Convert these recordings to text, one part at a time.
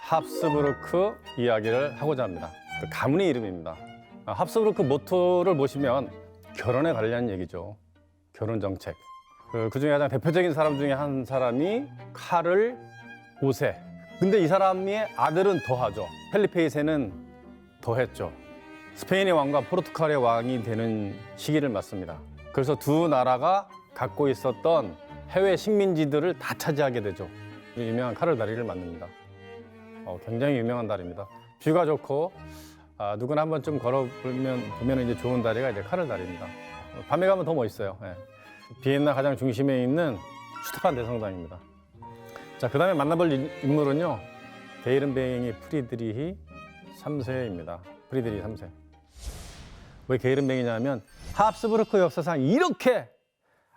합스부르크 이야기를 하고자 합니다. 그 가문의 이름입니다. 합스부르크 모토를 보시면 결혼에 관련 얘기죠. 결혼 정책. 그 중에 가장 대표적인 사람 중에 한 사람이 카를 5세. 근데 이 사람의 아들은 더하죠. 펠리페 2세는 더했죠. 스페인의 왕과 포르투갈의 왕이 되는 시기를 맞습니다. 그래서 두 나라가 갖고 있었던 해외 식민지들을 다 차지하게 되죠. 유명한 카를 다리를 만듭니다. 굉장히 유명한 다리입니다. 뷰가 좋고 누구나 한 번쯤 걸어보면 이제 좋은 다리가 이제 카를 다리입니다. 밤에 가면 더 멋있어요. 예. 비엔나 가장 중심에 있는 슈트판 대성당입니다. 자, 그다음에 만나볼 인물은요, 게이른뱅이 프리드리히 3세입니다. 프리드리히 3세. 왜 게이른뱅이냐면 합스부르크 역사상 이렇게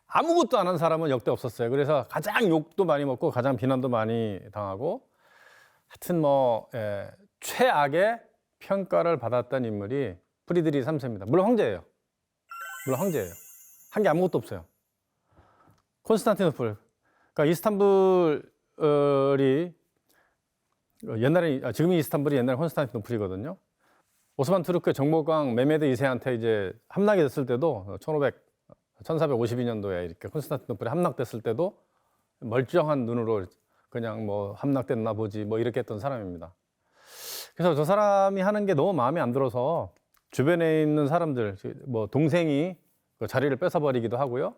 아무것도 안 한 사람은 역대 없었어요. 그래서 가장 욕도 많이 먹고 가장 비난도 많이 당하고 하여튼 최악의 평가를 받았던 인물이 프리드리히 3세입니다. 물론 황제예요. 한 게 아무것도 없어요. 콘스탄티노플. 그러니까 이스탄불이 지금이 이스탄불이 옛날에 콘스탄티노플이거든요. 오스만 투르크의 정보광 메메드 2세한테 이제 함락이 됐을 때도 1452년도에 이렇게 콘스탄티노플에 함락됐을 때도 멀쩡한 눈으로 그냥 뭐 함락됐나 보지 뭐 이렇게 했던 사람입니다. 그래서 저 사람이 하는 게 너무 마음에 안 들어서 주변에 있는 사람들, 뭐 동생이 그 자리를 뺏어버리기도 하고요.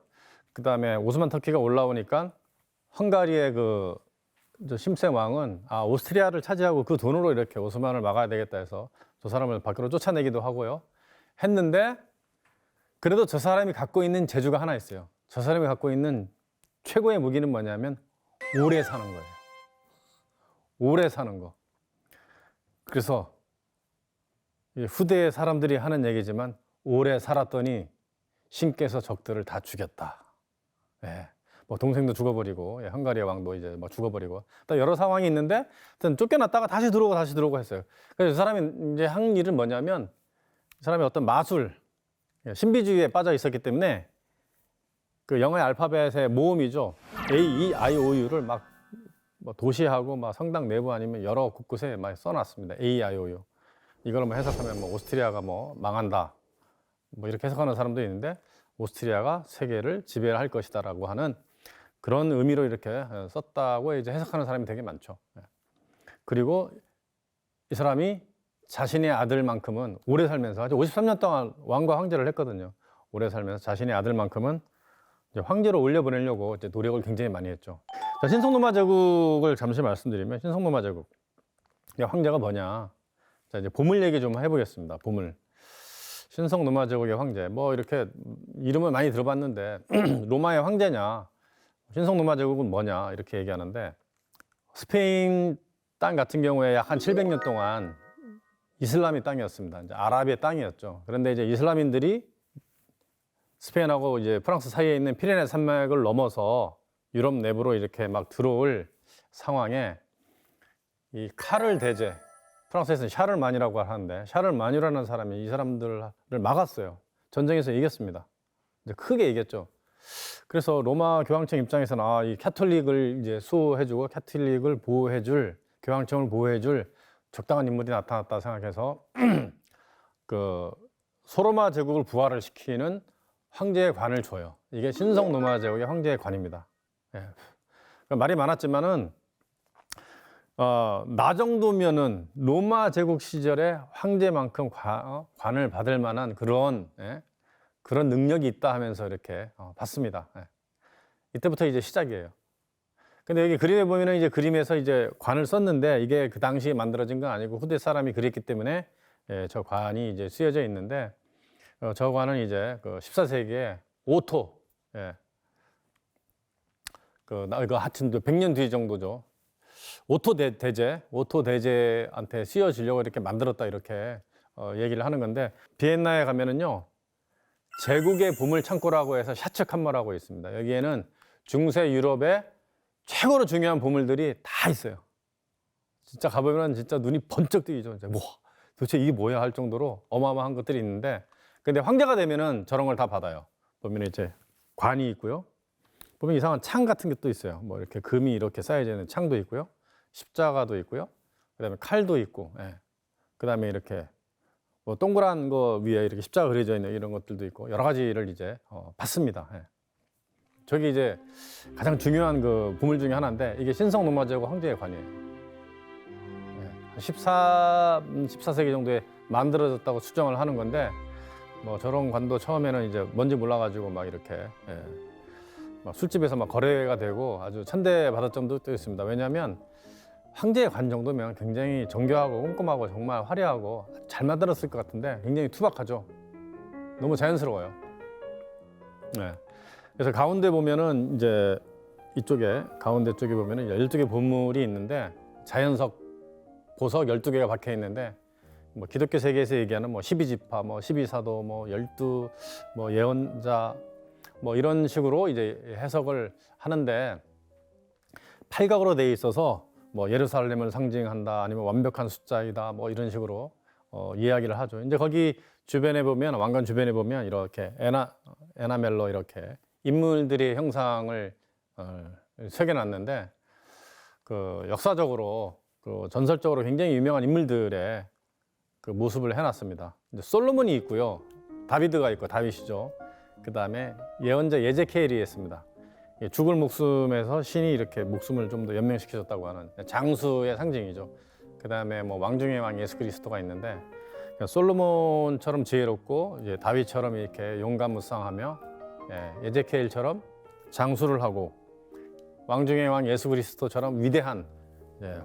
그 다음에 오스만 터키가 올라오니까 헝가리의 그 심세 왕은 오스트리아를 차지하고 그 돈으로 이렇게 오스만을 막아야 되겠다 해서 저 사람을 밖으로 쫓아내기도 하고요. 했는데 그래도 저 사람이 갖고 있는 재주가 하나 있어요. 저 사람이 갖고 있는 최고의 무기는 뭐냐면 오래 사는 거예요. 오래 사는 거. 그래서 후대의 사람들이 하는 얘기지만 오래 살았더니 신께서 적들을 다 죽였다. 예. 뭐 동생도 죽어버리고, 헝가리의 왕도 이제 뭐 죽어버리고, 또 여러 상황이 있는데, 하여튼 쫓겨났다가 다시 들어오고 했어요. 그래서 이 사람이 이제 한 일은 뭐냐면, 이 사람이 어떤 마술, 신비주의에 빠져 있었기 때문에 그 영어의 알파벳의 모음이죠. A, E, I, O, U를 막 뭐 도시하고 막 성당 내부 아니면 여러 곳곳에 많이 써놨습니다. A, I, O, U. 이걸 뭐 해석하면 뭐 오스트리아가 뭐 망한다. 뭐 이렇게 해석하는 사람도 있는데 오스트리아가 세계를 지배할 것이다라고 하는 그런 의미로 이렇게 썼다고 이제 해석하는 사람이 되게 많죠. 그리고 이 사람이 자신의 아들만큼은 오래 살면서 아주 53년 동안 왕과 황제를 했거든요. 오래 살면서 자신의 아들만큼은 이제 황제로 올려보내려고 이제 노력을 굉장히 많이 했죠. 자, 신성노마 제국을 잠시 말씀드리면 신성노마 제국 황제가 뭐냐? 자, 이제 보물 얘기 좀 해보겠습니다. 보물. 신성노마 제국의 황제. 뭐 이렇게 이름을 많이 들어봤는데 로마의 황제냐? 신성노마 제국은 뭐냐? 이렇게 얘기하는데 스페인 땅 같은 경우에 약 한 700년 동안 이슬람의 땅이었습니다. 이제 아랍의 땅이었죠. 그런데 이제 이슬람인들이 스페인하고 이제 프랑스 사이에 있는 피레네 산맥을 넘어서 유럽 내부로 이렇게 막 들어올 상황에 이 카를 대제, 프랑스에서는 샤를만이라고 하는데 샤를만이라는 사람이 이 사람들을 막았어요. 전쟁에서 이겼습니다. 이제 크게 이겼죠. 그래서 로마 교황청 입장에서는 이 캐톨릭을 이제 수호해주고 캐톨릭을 보호해줄 교황청을 보호해줄 적당한 인물이 나타났다 생각해서 그 소로마 제국을 부활을 시키는 황제의 관을 줘요. 이게 신성노마 제국의 황제의 관입니다. 예. 말이 많았지만은 나 정도면은 로마 제국 시절에 황제만큼 관을 받을 만한 그런 그런 능력이 있다 하면서 이렇게 받습니다. 예. 이때부터 이제 시작이에요. 근데 여기 그림에 보면은 이제 그림에서 이제 관을 썼는데 이게 그 당시에 만들어진 건 아니고 후대 사람이 그렸기 때문에 저 관이 이제 쓰여져 있는데 저 관은 이제 그 14세기에 오토, 이거 하여튼 100년 뒤 정도죠. 오토 대제한테 쓰여지려고 이렇게 만들었다 이렇게 얘기를 하는 건데 비엔나에 가면은요 제국의 보물 창고라고 해서 샤츠 칸머라고 있습니다. 여기에는 중세 유럽의 최고로 중요한 보물들이 다 있어요. 진짜 가보면 진짜 눈이 번쩍 뜨이죠. 뭐 도대체 이게 뭐야 할 정도로 어마어마한 것들이 있는데 근데 황제가 되면은 저런 걸 다 받아요. 보면 이제 관이 있고요. 보면 이상한 창 같은 게 또 있어요. 뭐 이렇게 금이 이렇게 쌓여져 있는 창도 있고요. 십자가도 있고요. 그다음에 칼도 있고, 예. 그다음에 이렇게 뭐 동그란 거 위에 이렇게 십자가 그려져 있는 이런 것들도 있고 여러 가지를 이제 봤습니다. 예. 저기 이제 가장 중요한 그 보물 중에 하나인데 이게 신성 로마제국 황제의 관이에요. 예. 14세기 정도에 만들어졌다고 추정을 하는 건데 뭐 저런 관도 처음에는 이제 뭔지 몰라가지고 막 이렇게 막 술집에서 막 거래가 되고 아주 천대받을 정도도 있습니다. 왜냐하면 황제의 관 정도면 굉장히 정교하고 꼼꼼하고 정말 화려하고 잘 만들었을 것 같은데 굉장히 투박하죠. 너무 자연스러워요. 네. 그래서 가운데 보면은 이제 이쪽에 가운데 쪽에 보면은 12개 보물이 있는데 자연석 보석 12개가 박혀 있는데 뭐 기독교 세계에서 얘기하는 뭐 12지파, 뭐 12사도, 뭐 12, 뭐 예언자 뭐 이런 식으로 이제 해석을 하는데 팔각으로 돼 있어서 뭐 예루살렘을 상징한다 아니면 완벽한 숫자이다 뭐 이런 식으로 이야기를 하죠. 이제 거기 주변에 보면 왕관 주변에 보면 이렇게 에나멜로 이렇게 인물들의 형상을 새겨놨는데 그 역사적으로 그 전설적으로 굉장히 유명한 인물들의 그 모습을 해놨습니다. 이제 솔로몬이 있고요, 다비드가 있고 다윗이죠. 그 다음에 예언자 예제케일이 있습니다. 죽을 목숨에서 신이 이렇게 목숨을 좀 더 연명시켜줬다고 하는 장수의 상징이죠. 그 다음에 뭐 왕중의 왕 예수 그리스도가 있는데 솔로몬처럼 지혜롭고 이제 다윗처럼 이렇게 용감무쌍하며 예제케일처럼 장수를 하고 왕중의 왕 예수 그리스도처럼 위대한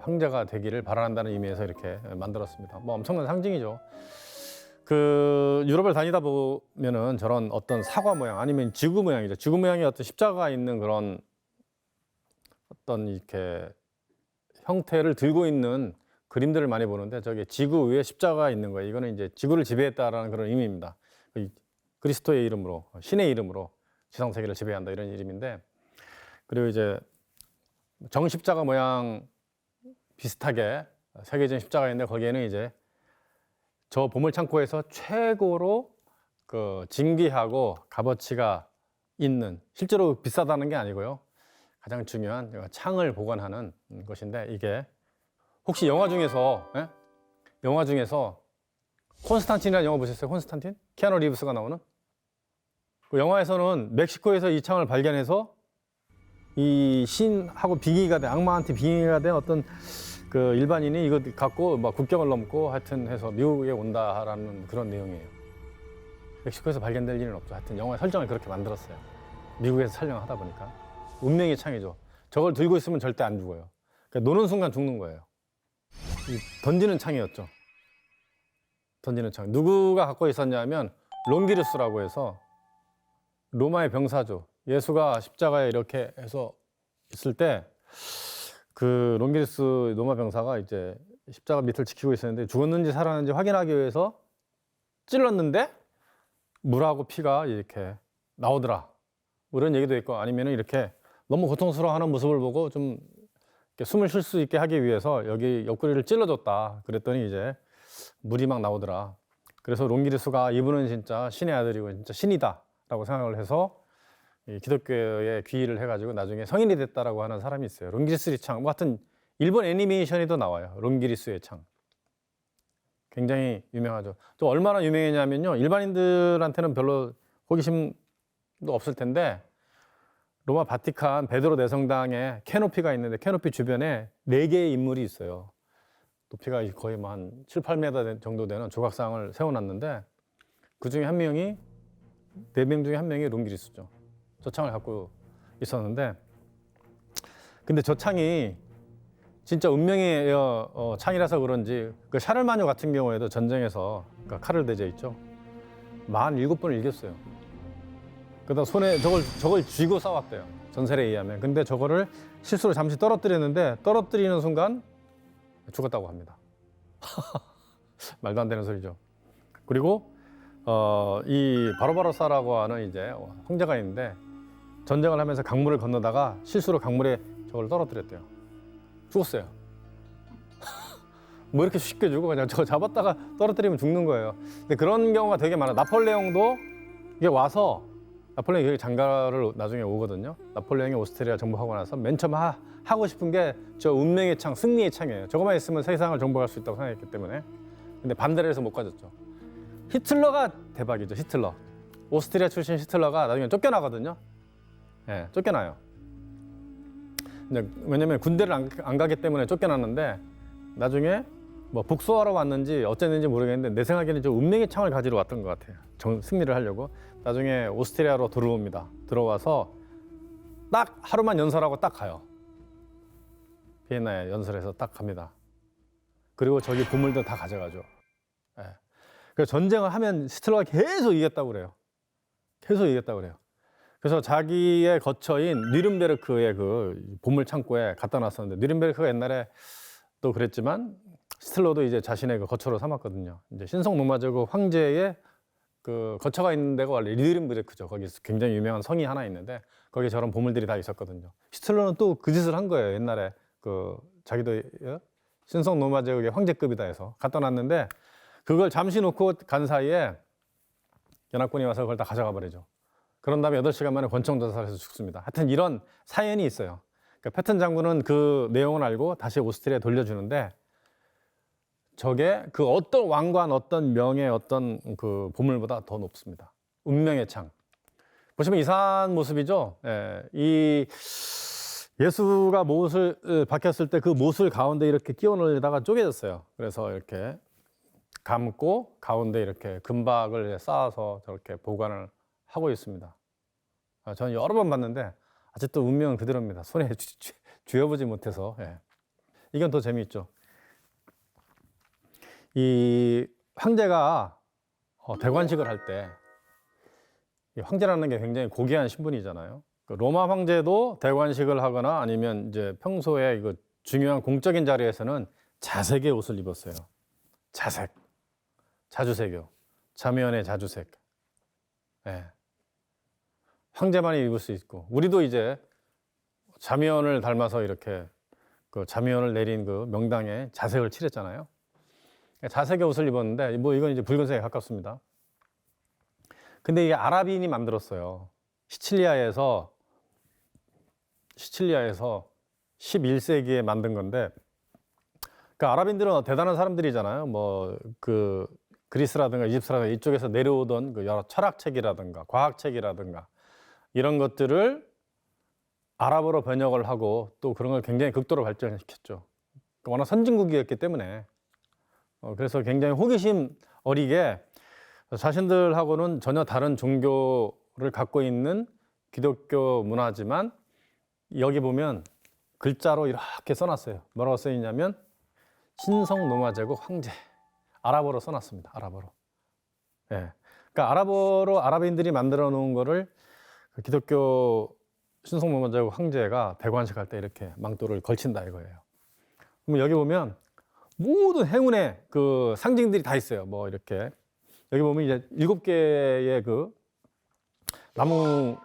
황제가 되기를 바란다는 의미에서 이렇게 만들었습니다. 뭐 엄청난 상징이죠. 그 유럽을 다니다 보면은 저런 어떤 사과 모양 아니면 지구 모양이죠. 지구 모양의 어떤 십자가 있는 그런 어떤 이렇게 형태를 들고 있는 그림들을 많이 보는데 저게 지구 위에 십자가가 있는 거예요. 이거는 이제 지구를 지배했다라는 그런 의미입니다. 그리스도의 이름으로, 신의 이름으로 지상 세계를 지배한다 이런 이름인데, 그리고 이제 정십자가 모양 비슷하게 세계적인 십자가 있는데 거기에는 이제 저 보물 창고에서 최고로 그 진귀하고 값어치가 있는, 실제로 비싸다는 게 아니고요, 가장 중요한 창을 보관하는 것인데, 이게 혹시 영화 중에서 콘스탄틴이라는 영화 보셨어요? 콘스탄틴? 키아누 리브스가 나오는 그 영화에서는 멕시코에서 이 창을 발견해서 이 신하고 빙의가 된, 악마한테 빙의가 된 어떤 그 일반인이 이거 갖고 막 국경을 넘고 하여튼 해서 미국에 온다라는 그런 내용이에요. 멕시코에서 발견될 일은 없죠. 하여튼 영화의 설정을 그렇게 만들었어요. 미국에서 촬영하다 보니까. 운명의 창이죠. 저걸 들고 있으면 절대 안 죽어요. 그러니까 노는 순간 죽는 거예요. 던지는 창이었죠. 던지는 창. 누구가 갖고 있었냐면 롱기루스라고 해서 로마의 병사죠. 예수가 십자가에 이렇게 해서 있을 때 그 롱기루스 로마 병사가 이제 십자가 밑을 지키고 있었는데 죽었는지 살았는지 확인하기 위해서 찔렀는데 물하고 피가 이렇게 나오더라. 뭐 이런 얘기도 있고, 아니면은 이렇게 너무 고통스러워하는 모습을 보고 좀 이렇게 숨을 쉴 수 있게 하기 위해서 여기 옆구리를 찔러줬다. 그랬더니 이제 물이 막 나오더라. 그래서 롱기루스가 이분은 진짜 신의 아들이고 진짜 신이다라고 생각을 해서 기독교에 귀의를 해가지고 나중에 성인이 됐다라고 하는 사람이 있어요. 롱기리스의 창, 뭐 하여튼 일본 애니메이션에도 나와요. 롱기리스의 창. 굉장히 유명하죠. 또 얼마나 유명했냐면요, 일반인들한테는 별로 호기심도 없을 텐데 로마 바티칸 베드로 내성당에 캐노피가 있는데 캐노피 주변에 4개의 인물이 있어요. 높이가 거의 뭐 한 7, 8m 정도 되는 조각상을 세워놨는데 그 중에 한 명이, 4명 중에 한 명이 롱기리스죠. 저 창을 갖고 있었는데, 근데 저 창이 진짜 운명의 창이라서 그런지 그 샤를마뇨 같은 경우에도 전쟁에서 그러니까 칼을 대져 있죠. 47번을 이겼어요. 그러다 손에 저걸 쥐고 싸웠대요. 전설에 의하면. 근데 저거를 실수로 잠시 떨어뜨렸는데 떨어뜨리는 순간 죽었다고 합니다. 말도 안 되는 소리죠. 그리고 이 바로바로사라고 하는 이제 황제가 있는데 전쟁을 하면서 강물을 건너다가 실수로 강물에 저걸 떨어뜨렸대요. 죽었어요. 뭐 이렇게 쉽게 죽어? 그냥 저거 잡았다가 떨어뜨리면 죽는 거예요. 근데 그런 경우가 되게 많아. 나폴레옹도 이게 와서 나폴레옹이 여기 장가를 나중에 오거든요. 나폴레옹이 오스트리아 정복하고 나서 맨 처음 하고 싶은 게 저 운명의 창, 승리의 창이에요. 저것만 있으면 세상을 정복할 수 있다고 생각했기 때문에. 근데 반대를 해서 못 가졌죠. 히틀러가 대박이죠. 히틀러. 오스트리아 출신 히틀러가 나중에 쫓겨나거든요. 예, 쫓겨나요. 왜냐면 군대를 안 가기 때문에 쫓겨났는데 나중에 뭐 복수하러 왔는지 어쨌는지 모르겠는데 내 생각에는 좀 운명의 창을 가지러 왔던 것 같아요. 승리를 하려고. 나중에 오스트리아로 들어옵니다. 들어와서 딱 하루만 연설하고 딱 가요. 비엔나에 연설해서 딱 갑니다. 그리고 저기 보물들 다 가져가죠. 예. 그래서 전쟁을 하면 히틀러가 계속 이겼다고 그래요. 계속 이겼다고 그래요. 그래서 자기의 거처인 뉘른베르크의 그 보물 창고에 갖다 놨었는데 뉘른베르크가 옛날에 또 그랬지만 히틀러도 이제 자신의 그 거처로 삼았거든요. 이제 신성 로마제국 황제의 그 거처가 있는 데가 원래 뉘른베르크죠. 거기 굉장히 유명한 성이 하나 있는데 거기 저런 보물들이 다 있었거든요. 히틀러는 또 그 짓을 한 거예요. 옛날에 그 자기도 신성 로마제국의 황제급이다 해서 갖다 놨는데 그걸 잠시 놓고 간 사이에 연합군이 와서 그걸 다 가져가 버리죠. 그런 다음에 8시간 만에 권총 자살해서 죽습니다. 하여튼 이런 사연이 있어요. 그러니까 패튼 장군은 그 내용을 알고 다시 오스트리아에 돌려주는데 저게 그 어떤 왕관, 어떤 명예, 어떤 그 보물보다 더 높습니다. 운명의 창. 보시면 이상한 모습이죠. 예, 이 예수가 못을 박혔을 때 그 못을 가운데 이렇게 끼워 넣으려다가 쪼개졌어요. 그래서 이렇게 감고 가운데 이렇게 금박을 쌓아서 저렇게 보관을 하고 있습니다. 저는 여러 번 봤는데 아직도 운명은 그대로입니다. 손에 쥐어보지 못해서. 예. 이건 더 재미있죠. 이 황제가 대관식을 할 때 황제라는 게 굉장히 고귀한 신분이잖아요. 로마 황제도 대관식을 하거나 아니면 이제 평소에 이거 중요한 공적인 자리에서는 자색의 옷을 입었어요. 자색, 자주색이요. 자면의 자주색. 예. 황제만이 입을 수 있고 우리도 이제 자면을 닮아서 이렇게 그 자면을 내린 그 명당에 자색을 칠했잖아요. 자색의 옷을 입었는데 뭐 이건 이제 붉은색에 가깝습니다. 근데 이게 아랍인이 만들었어요. 시칠리아에서 11세기에 만든 건데 그 아랍인들은 대단한 사람들이잖아요. 뭐 그 그리스라든가 이집트라든가 이쪽에서 내려오던 그 여러 철학책이라든가 과학책이라든가 이런 것들을 아랍어로 번역을 하고 또 그런 걸 굉장히 극도로 발전시켰죠. 워낙 선진국이었기 때문에 그래서 굉장히 호기심 어리게 자신들하고는 전혀 다른 종교를 갖고 있는 기독교 문화지만 여기 보면 글자로 이렇게 써놨어요. 뭐라고 써있냐면 신성 로마제국 황제. 아랍어로 써놨습니다. 아랍어로. 예. 그러니까 아랍어로 아랍인들이 만들어 놓은 거를 기독교 신성 로마제국 황제가 대관식할 때 이렇게 망토를 걸친다 이거예요. 그럼 여기 보면 모든 행운의 그 상징들이 다 있어요. 뭐 이렇게 여기 보면 이제 7개의 그 나무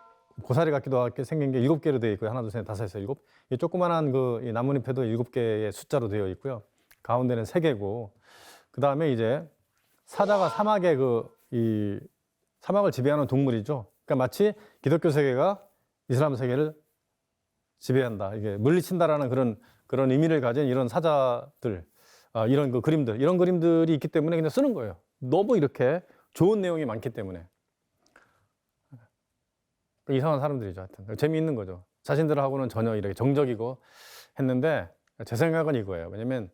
고사리 같기도 하게 생긴 게 7개로 되어 있고요. 하나, 둘, 셋, 다섯, 여섯, 일곱. 이 조그만한 그 나뭇잎에도 7개의 숫자로 되어 있고요. 가운데는 3개고, 그 다음에 이제 사자가 사막의 이 사막을 지배하는 동물이죠. 그러니까 마치 기독교 세계가 이슬람 세계를 지배한다. 이게 물리친다라는 그런 의미를 가진 이런 사자들, 이런 그 그림들, 이런 그림들이 있기 때문에 그냥 쓰는 거예요. 너무 이렇게 좋은 내용이 많기 때문에. 이상한 사람들이죠. 하여튼 재미있는 거죠. 자신들하고는 전혀 이렇게 정적이고 했는데 제 생각은 이거예요. 왜냐면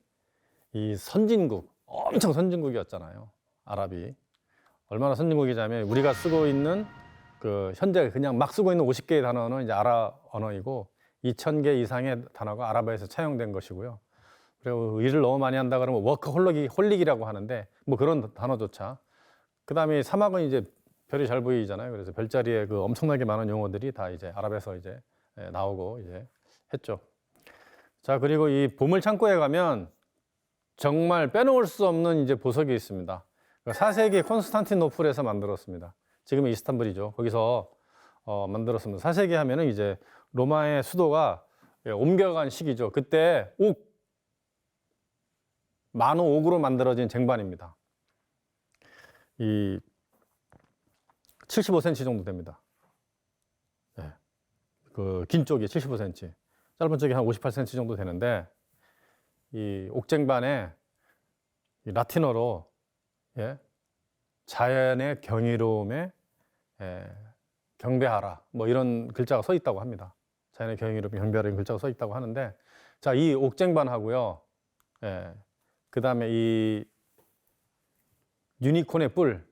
이 선진국, 엄청 선진국이었잖아요. 아랍이. 얼마나 선진국이냐면 우리가 쓰고 있는 그 현재 그냥 막 쓰고 있는 50개의 단어는 이제 아랍 언어이고 2000개 이상의 단어가 아랍어에서 차용된 것이고요. 그리고 일을 너무 많이 한다 그러면 워커홀릭이라고 하는데 뭐 그런 단어조차. 그 다음에 사막은 이제 별이 잘 보이잖아요. 그래서 별자리에 그 엄청나게 많은 용어들이 다 이제 아랍에서 이제 나오고 이제 했죠. 자, 그리고 이 보물 창고에 가면 정말 빼놓을 수 없는 이제 보석이 있습니다. 4세기 콘스탄티노플에서 만들었습니다. 지금은 이스탄불이죠. 거기서 만들었습니다. 4세기 하면은 이제 로마의 수도가 옮겨간 시기죠. 그때 만호 옥으로 만들어진 쟁반입니다. 이 75cm 정도 됩니다. 그 긴 쪽이 75cm, 짧은 쪽이 한 58cm 정도 되는데 이 옥쟁반에 이 라틴어로 예, 자연의 경이로움에 경배하라 뭐 이런 글자가 써 있다고 합니다. 자연의 경이로움에 경배하라 이런 글자가 써 있다고 하는데 자, 이 옥쟁반하고요. 예, 그다음에 이 유니콘의 뿔은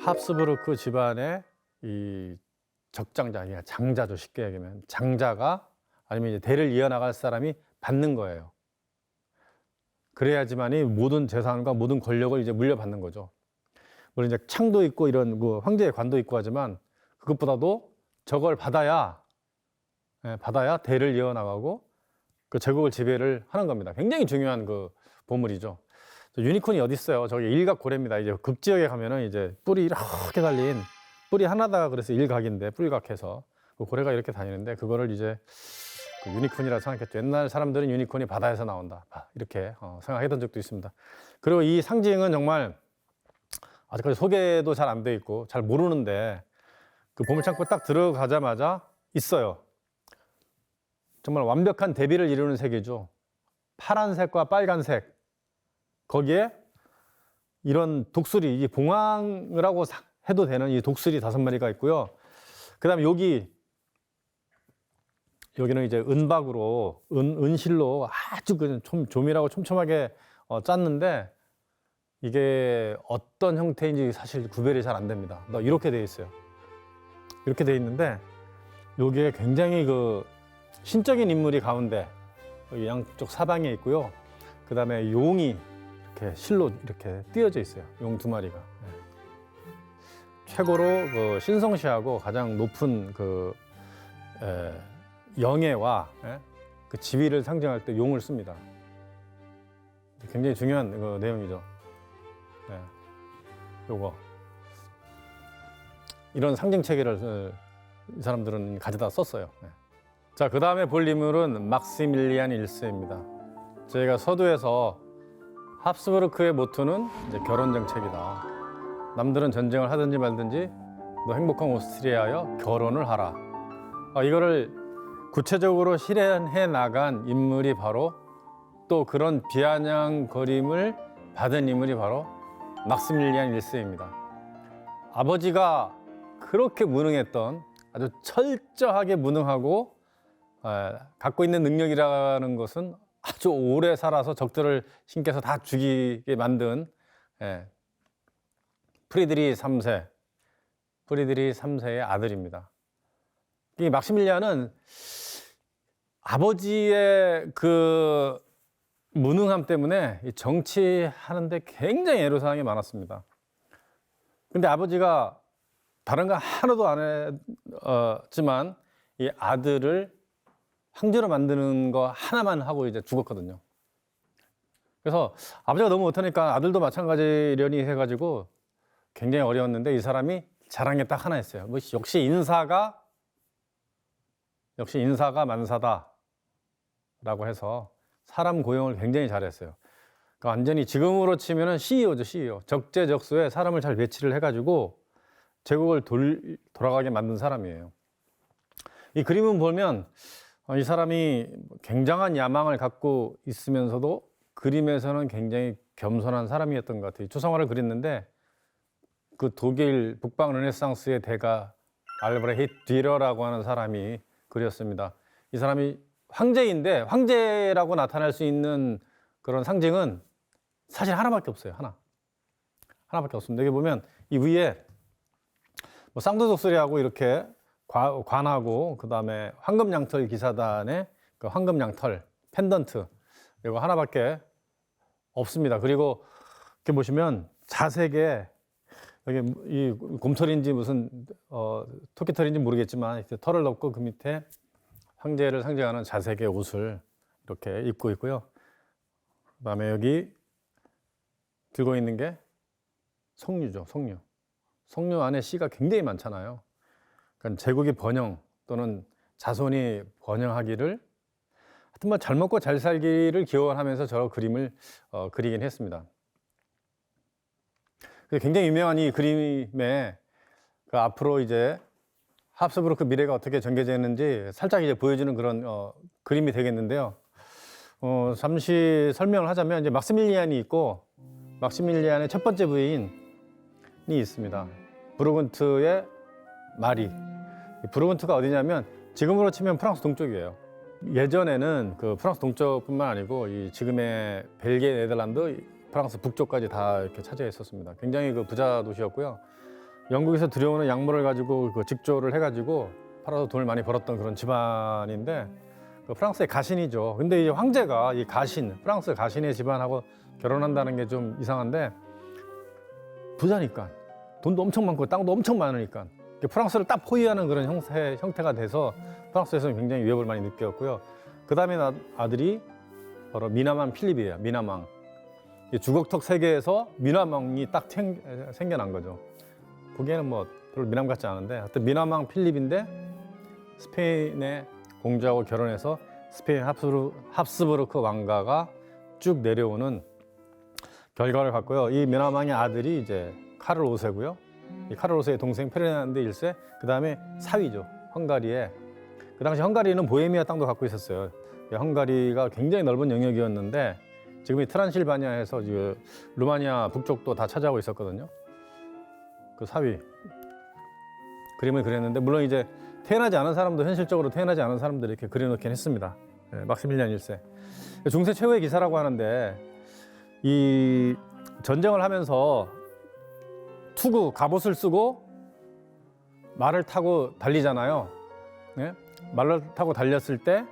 합스부르크 집안의 이 적장자, 장자죠. 쉽게 얘기하면 장자가 아니면 이제 대를 이어나갈 사람이 받는 거예요. 그래야지만이 모든 재산과 모든 권력을 이제 물려받는 거죠. 물론 이제 창도 있고 이런 뭐 황제의 관도 있고 하지만 그것보다도 저걸 받아야 대를 이어나가고 그 제국을 지배를 하는 겁니다. 굉장히 중요한 그 보물이죠. 유니콘이 어디 있어요? 저기 일각고래입니다. 이제 극지역에 가면은 이제 뿔이 이렇게 달린 뿔이 하나다 그래서 일각인데 뿔각해서 그 고래가 이렇게 다니는데 그거를 이제 그 유니콘이라 생각했죠. 옛날 사람들은 유니콘이 바다에서 나온다 이렇게 생각했던 적도 있습니다. 그리고 이 상징은 정말 아직까지 소개도 잘 안 돼 있고 잘 모르는데 그 보물창고 딱 들어가자마자 있어요. 정말 완벽한 대비를 이루는 색이죠. 파란색과 빨간색 거기에 이런 독수리, 이 봉황을 하고 해도 되는 이 독수리 5마리가 있고요. 그 다음에 여기는 이제 은박으로, 은실로 아주 좀 조밀하고 촘촘하게 짰는데 이게 어떤 형태인지 사실 구별이 잘 안 됩니다. 이렇게 돼 있어요. 이렇게 돼 있는데 여기에 굉장히 그 신적인 인물이 가운데 여기 양쪽 사방에 있고요. 그 다음에 용이 이렇게 실로 이렇게 띄어져 있어요. 용 2마리가. 최고로 그 신성시하고 가장 높은 그 영예와 그 지위를 상징할 때 용을 씁니다. 굉장히 중요한 그 내용이죠. 요거 이런 상징 체계를 이 사람들은 가져다 썼어요. 자, 그 다음에 볼 인물은 막시밀리안 1세입니다. 저희가 서두에서 합스부르크의 모토는 이제 결혼 정책이다. 남들은 전쟁을 하든지 말든지 너 행복한 오스트리아여 결혼을 하라. 이거를 구체적으로 실현해 나간 인물이 바로 또 그런 비아냥거림을 받은 인물이 바로 막시밀리안 1세입니다. 아버지가 그렇게 무능했던 아주 철저하게 무능하고 갖고 있는 능력이라는 것은 아주 오래 살아서 적들을 신께서 다 죽이게 만든 프리드리 3세의 아들입니다. 이 막시밀리안은 아버지의 그 무능함 때문에 정치하는데 굉장히 애로사항이 많았습니다. 근데 아버지가 다른 거 하나도 안 했지만 이 아들을 황제로 만드는 거 하나만 하고 이제 죽었거든요. 그래서 아버지가 너무 못하니까 아들도 마찬가지려니 해가지고 굉장히 어려웠는데 이 사람이 잘한 게 딱 하나 있어요. 뭐 역시 인사가 만사다라고 해서 사람 고용을 굉장히 잘했어요. 그러니까 완전히 지금으로 치면은 CEO죠, CEO. 적재적소에 사람을 잘 배치를 해가지고 제국을 돌아가게 만든 사람이에요. 이 그림을 보면 이 사람이 굉장한 야망을 갖고 있으면서도 그림에서는 굉장히 겸손한 사람이었던 것 같아요. 초상화를 그렸는데 그 독일 북방 르네상스의 대가 알브레히트 뒤러라고 하는 사람이 그렸습니다. 이 사람이 황제인데 황제라고 나타날 수 있는 그런 상징은 사실 하나밖에 없어요. 하나밖에 없습니다. 여기 보면 이 위에 뭐 쌍두독수리하고 이렇게 관하고 그 다음에 황금양털 기사단의 그 황금양털 펜던트 이거 하나밖에 없습니다. 그리고 이렇게 보시면 자색에 여기 이 곰털인지 무슨 토끼털인지 모르겠지만 털을 넣고 그 밑에 황제를 상징하는 자색의 옷을 이렇게 입고 있고요. 그다음에 여기 들고 있는 게 석류죠. 석류 안에 씨가 굉장히 많잖아요. 그러니까 제국이 번영 또는 자손이 번영하기를 하여튼 뭐 잘 먹고 잘 살기를 기원하면서 저 그림을 그리긴 했습니다. 굉장히 유명한 이 그림에 그 앞으로 이제 합스부르크 미래가 어떻게 전개되는지 살짝 이제 보여주는 그런 그림이 되겠는데요. 잠시 설명을 하자면 이제 막시밀리안이 있고 막시밀리안의 첫 번째 부인이 있습니다. 부르근트의 마리. 부르근트가 어디냐면 지금으로 치면 프랑스 동쪽이에요. 예전에는 그 프랑스 동쪽뿐만 아니고 이 지금의 벨기에, 네덜란드, 프랑스 북쪽까지 다 이렇게 차지해 있었습니다. 굉장히 그 부자 도시였고요. 영국에서 들여오는 약물을 가지고 그 직조를 해가지고 팔아서 돈을 많이 벌었던 그런 집안인데 그 프랑스의 가신이죠. 근데 이제 황제가 이 가신, 프랑스 가신의 집안하고 결혼한다는 게 좀 이상한데 부자니까 돈도 엄청 많고 땅도 엄청 많으니까 프랑스를 딱 포위하는 그런 형태가 돼서 프랑스에서는 굉장히 위협을 많이 느꼈고요. 그 다음에 아들이 바로 미나망 필립이에요. 미나망. 주걱턱 세계에서 미나망이 딱 생겨난 거죠. 보기에는 뭐 별로 미남 같지 않은데 하여튼 미나망 필립인데 스페인의 공주하고 결혼해서 스페인 합스부르크 왕가가 쭉 내려오는 결과를 갖고요. 이 미나망의 아들이 이제 카를 5세고요. 이 카를 5세의 동생 페르난드 1세, 그 다음에 사위죠. 헝가리에. 그 당시 헝가리는 보헤미아 땅도 갖고 있었어요. 헝가리가 굉장히 넓은 영역이었는데 지금 이 트란실바니아에서 루마니아 북쪽도 다 차지하고 있었거든요. 그 사위 그림을 그렸는데 물론 이제 태어나지 않은 사람도 현실적으로 태어나지 않은 사람들이 이렇게 그려놓긴 했습니다. 막시밀리안 1세. 중세 최고의 기사라고 하는데 이 전쟁을 하면서 투구 갑옷을 쓰고 말을 타고 달리잖아요. 네? 말을 타고 달렸을 때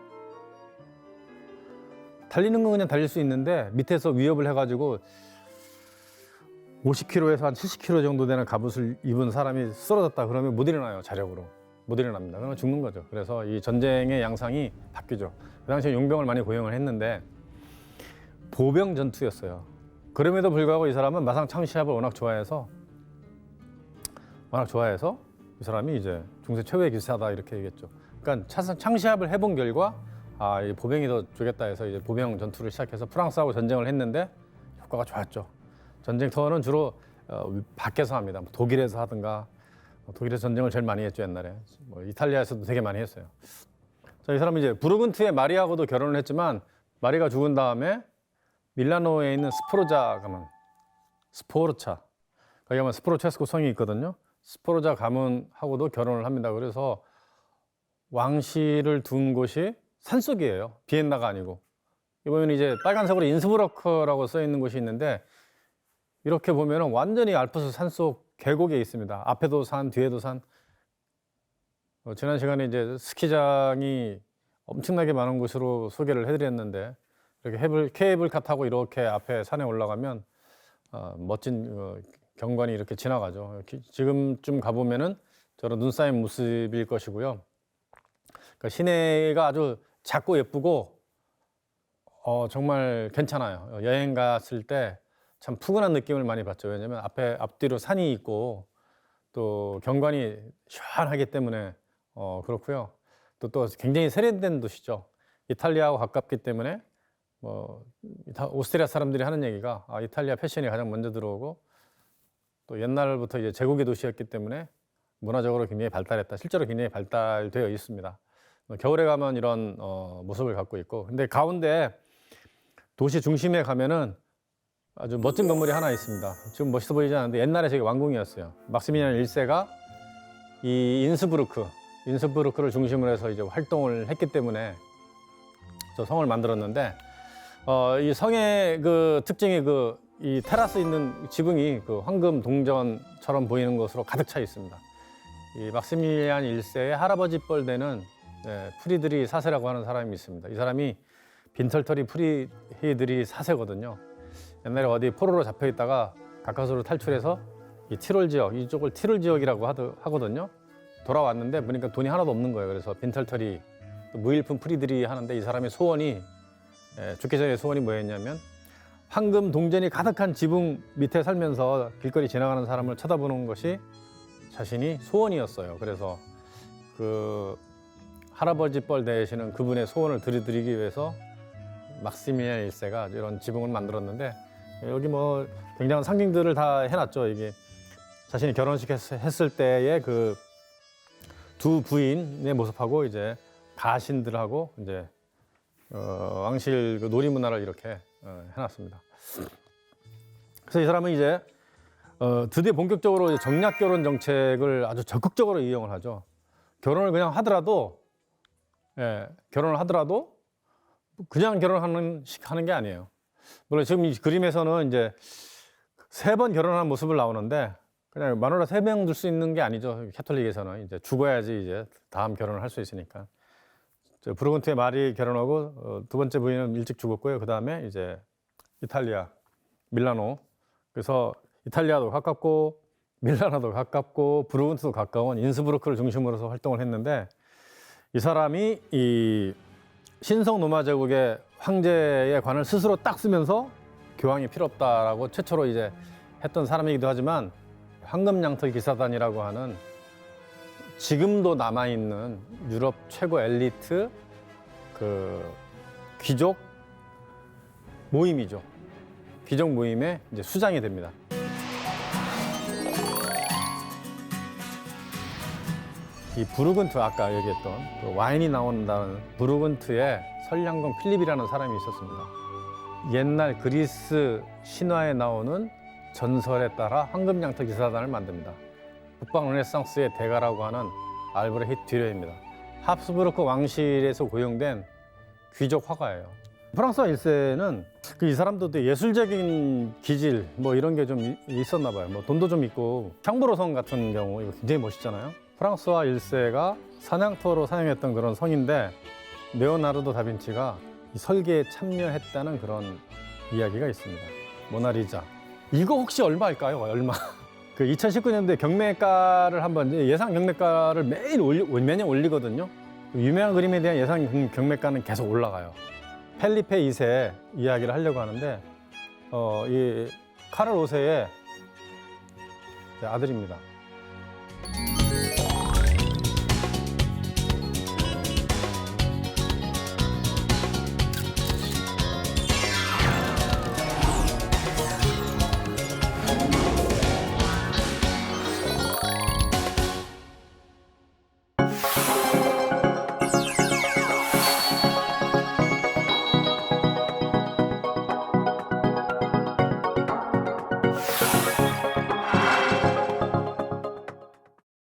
달리는 건 그냥 달릴 수 있는데 밑에서 위협을 해가지고 50kg에서 한 70kg 정도 되는 갑옷을 입은 사람이 쓰러졌다 그러면 못 일어나요. 자력으로 못 일어납니다. 그러면 죽는 거죠. 그래서 이 전쟁의 양상이 바뀌죠. 그 당시에 용병을 많이 고용을 했는데 보병 전투였어요. 그럼에도 불구하고 이 사람은 마상 창시합을 워낙 좋아해서 이 사람이 이제 중세 최고의 기사다 이렇게 얘기했죠. 그러니까 창시합을 해본 결과 이 보병이 더 좋겠다 해서 이제 보병 전투를 시작해서 프랑스하고 전쟁을 했는데 효과가 좋았죠. 전쟁터는 주로 밖에서 합니다. 독일에서 하든가 독일에서 전쟁을 제일 많이 했죠 옛날에. 이탈리아에서도 되게 많이 했어요. 자, 이 사람은 이제 부르근트의 마리하고도 결혼을 했지만 마리가 죽은 다음에 밀라노에 있는 스포르자 가문, 스포르차 거기 가면 스포르체스코 성이 있거든요. 스포르자 가문하고도 결혼을 합니다. 그래서 왕실을 둔 곳이 산속이에요. 비엔나가 아니고. 이번에 이제 빨간색으로 인스브루크라고 써 있는 곳이 있는데 이렇게 보면 완전히 알프스 산속 계곡에 있습니다. 앞에도 산, 뒤에도 산. 지난 시간에 이제 스키장이 엄청나게 많은 곳으로 소개를 해드렸는데 이렇게 케이블카 타고 이렇게 앞에 산에 올라가면 멋진 경관이 이렇게 지나가죠. 지금쯤 가보면은 저런 눈 쌓인 모습일 것이고요. 그러니까 시내가 아주 작고 예쁘고 정말 괜찮아요. 여행 갔을 때 참 푸근한 느낌을 많이 받죠. 왜냐하면 앞뒤로 산이 있고 또 경관이 시원하기 때문에 그렇고요. 또 굉장히 세련된 도시죠. 이탈리아하고 가깝기 때문에 오스트리아 사람들이 하는 얘기가 이탈리아 패션이 가장 먼저 들어오고 또 옛날부터 이제 제국의 도시였기 때문에 문화적으로 굉장히 발달했다. 실제로 굉장히 발달되어 있습니다. 겨울에 가면 이런 모습을 갖고 있고, 근데 가운데 도시 중심에 가면은 아주 멋진 건물이 하나 있습니다. 지금 멋있어 보이지 않는데 옛날에 저게 왕궁이었어요. 막시밀리안 1세가 이 인스부르크를 중심으로 해서 이제 활동을 했기 때문에 저 성을 만들었는데 이 성의 그 특징이 이 테라스 있는 지붕이 그 황금 동전처럼 보이는 것으로 가득 차 있습니다. 이 막시밀리안 1세의 할아버지 뻘 되는 프리드리 4세라고 하는 사람이 있습니다. 이 사람이 빈털터리 프리드리 4세거든요. 옛날에 어디 포로로 잡혀 있다가 가까스로 탈출해서 이 티롤 지역, 이쪽을 티롤 지역이라고 하거든요. 돌아왔는데 보니까 돈이 하나도 없는 거예요. 그래서 빈털터리, 무일푼 프리드리 하는데 이 사람의 소원이 죽기 전에 소원이 뭐였냐면 황금 동전이 가득한 지붕 밑에 살면서 길거리 지나가는 사람을 쳐다보는 것이 자신이 소원이었어요. 그래서 그 할아버지 뻘 되시는 그분의 소원을 들어드리기 위해서 막시밀리안 1세가 이런 지붕을 만들었는데 여기 굉장한 상징들을 다 해놨죠. 이게 자신이 결혼식 했을 때의 그 두 부인의 모습하고 이제 가신들하고 이제 왕실 그 놀이 문화를 이렇게 해놨습니다. 그래서 이 사람은 이제 드디어 본격적으로 이제 정략 결혼 정책을 아주 적극적으로 이용을 하죠. 결혼을 그냥 하더라도, 결혼을 하더라도 그냥 결혼하는 게 아니에요. 물론 지금 이 그림에서는 이제 3번 결혼한 모습을 나오는데 그냥 마누라 3명 둘 수 있는 게 아니죠. 캐톨릭에서는 이제 죽어야지 이제 다음 결혼을 할 수 있으니까. 부르근트의 마리 결혼하고 두 번째 부인은 일찍 죽었고요. 그 다음에 이제 이탈리아 밀라노. 그래서 이탈리아도 가깝고 밀라노도 가깝고 부르근트도 가까운 인스부르크를 중심으로 해서 활동을 했는데 이 사람이 이 신성 로마 제국의 황제의 관을 스스로 딱 쓰면서 교황이 필요 없다라고 최초로 이제 했던 사람이기도 하지만 황금양털 기사단이라고 하는 지금도 남아있는 유럽 최고 엘리트 그 귀족 모임이죠. 귀족 모임의 이제 수장이 됩니다. 이 부르근트 아까 얘기했던 그 와인이 나온다는 부르근트의 선량공 필립이라는 사람이 있었습니다. 옛날 그리스 신화에 나오는 전설에 따라 황금양털 기사단을 만듭니다. 북방 르네상스의 대가라고 하는 알브레히트 듀레입니다. 합스부르크 왕실에서 고용된 귀족 화가예요. 프랑스와 1세는 이 사람도 예술적인 기질 뭐 이런 게 좀 있었나 봐요. 뭐 돈도 좀 있고 샹브로성 같은 경우 이거 굉장히 멋있잖아요. 프랑스와 1세가 사냥터로 사용했던 그런 성인데 레오나르도 다빈치가 이 설계에 참여했다는 그런 이야기가 있습니다. 모나리자. 이거 혹시 얼마일까요? 얼마? 그 2019년도에 경매가를 한번 예상 경매가를 매년 올리거든요. 유명한 그림에 대한 예상 경매가는 계속 올라가요. 펠리페 2세 이야기를 하려고 하는데 이 카를 5세의 아들입니다.